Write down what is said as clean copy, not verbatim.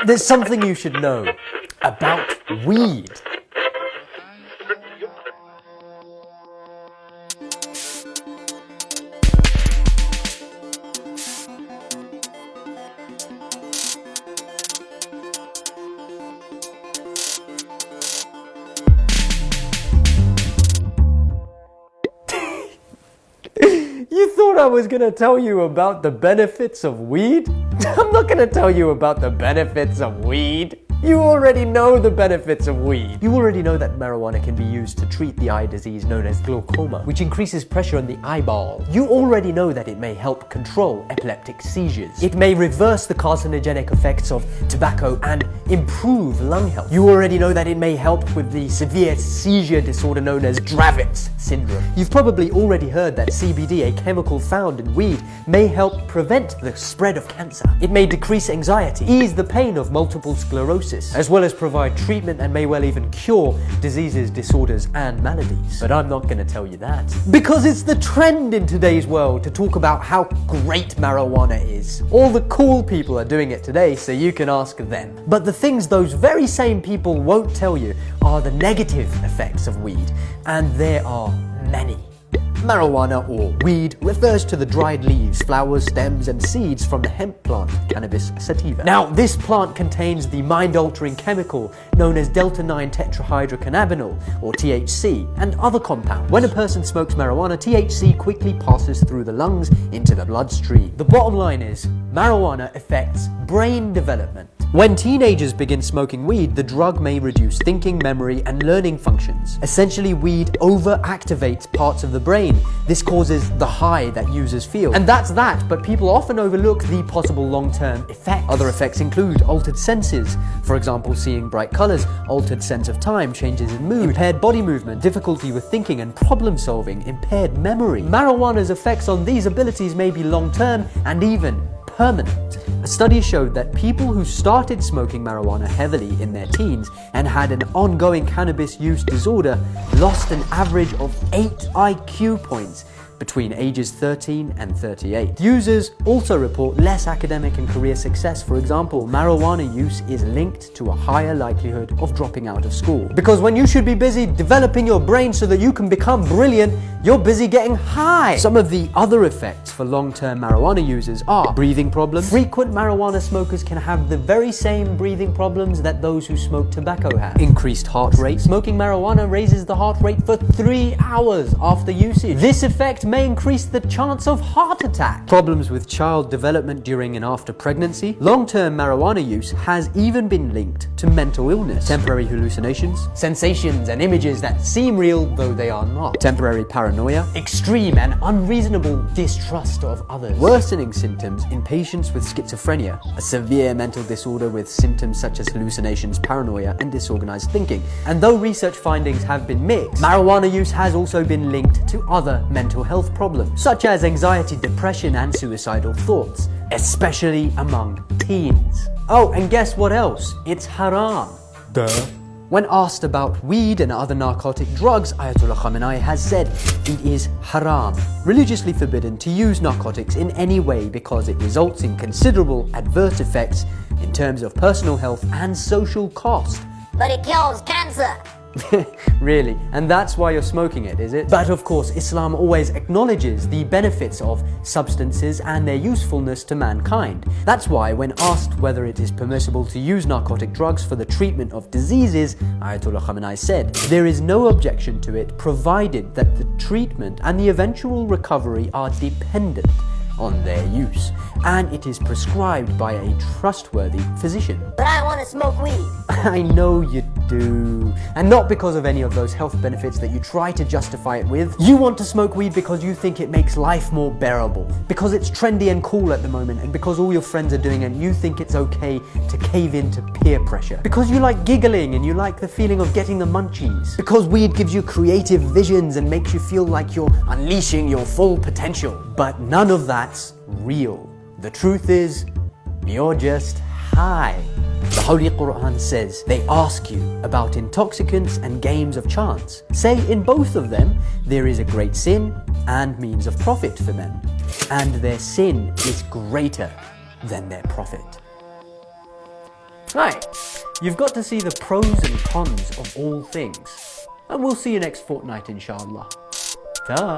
There's something you should know about weed. You thought I was gonna tell you about the benefits of weed? I'm not gonna tell you about the benefits of weed. You already know the benefits of weed. You already know that marijuana can be used to treat the eye disease known as glaucoma, which increases pressure on the eyeball. You already know that it may help control epileptic seizures. It may reverse the carcinogenic effects of tobacco and improve lung health. You already know that it may help with the severe seizure disorder known as Dravet's syndrome. You've probably already heard that CBD, a chemical found in weed, may help prevent the spread of cancer. It may decrease anxiety, ease the pain of multiple sclerosis, as well as provide treatment and may well even cure diseases, disorders, and maladies. But I'm not going to tell you that. Because it's the trend in today's world to talk about how great marijuana is. All the cool people are doing it today, so you can ask them. But the things those very same people won't tell you are the negative effects of weed, and there are many. Marijuana, or weed, refers to the dried leaves, flowers, stems, and seeds from the hemp plant, Cannabis sativa. Now, this plant contains the mind-altering chemical known as delta-9 tetrahydrocannabinol, or THC, and other compounds. When a person smokes marijuana, THC quickly passes through the lungs into the bloodstream. The bottom line is, marijuana affects brain development. When teenagers begin smoking weed, the drug may reduce thinking, memory, and learning functions. Essentially, weed overactivates parts of the brain. This causes the high that users feel. And that's that, but people often overlook the possible long-term effects. Other effects include altered senses, for example, seeing bright colors, altered sense of time, changes in mood, impaired body movement, difficulty with thinking and problem solving, impaired memory. Marijuana's effects on these abilities may be long-term and even permanent. A study showed that people who started smoking marijuana heavily in their teens and had an ongoing cannabis use disorder lost an average of 8 IQ points between ages 13 and 38. Users also report less academic and career success. For example, marijuana use is linked to a higher likelihood of dropping out of school. Because when you should be busy developing your brain so that you can become brilliant, you're busy getting high. Some of the other effects for long-term marijuana users are breathing problems. Frequent marijuana smokers can have the very same breathing problems that those who smoke tobacco have. Increased heart rate. Smoking marijuana raises the heart rate for 3 hours after usage. This effect may increase the chance of heart attack. Problems with child development during and after pregnancy. Long-term marijuana use has even been linked to mental illness. Temporary hallucinations, sensations and images that seem real though they are not. Temporary paranoia, extreme and unreasonable distrust of others. Worsening symptoms in patients with schizophrenia, a severe mental disorder with symptoms such as hallucinations, paranoia and disorganized thinking. And though research findings have been mixed, marijuana use has also been linked to other mental health problems, such as anxiety, depression, and suicidal thoughts, especially among teens. Oh, and guess what else? It's haram. Duh. When asked about weed and other narcotic drugs, Ayatollah Khamenei has said it is haram, religiously forbidden to use narcotics in any way because it results in considerable adverse effects in terms of personal health and social cost. But it kills cancer. Really? And that's why you're smoking it, is it? But of course, Islam always acknowledges the benefits of substances and their usefulness to mankind. That's why when asked whether it is permissible to use narcotic drugs for the treatment of diseases, Ayatollah Khamenei said, there is no objection to it provided that the treatment and the eventual recovery are dependent on their use, and it is prescribed by a trustworthy physician. But I want to smoke weed. I know you do. And not because of any of those health benefits that you try to justify it with. You want to smoke weed because you think it makes life more bearable, because it's trendy and cool at the moment, and because all your friends are doing it and you think it's okay to cave into peer pressure. Because you like giggling and you like the feeling of getting the munchies. Because weed gives you creative visions and makes you feel like you're unleashing your full potential. But none of that's real. The truth is, you're just high. The Holy Quran says they ask you about intoxicants and games of chance. Say in both of them there is a great sin and means of profit for them, and their sin is greater than their profit. Right, you've got to see the pros and cons of all things. And we'll see you next fortnight, inshallah. Ta!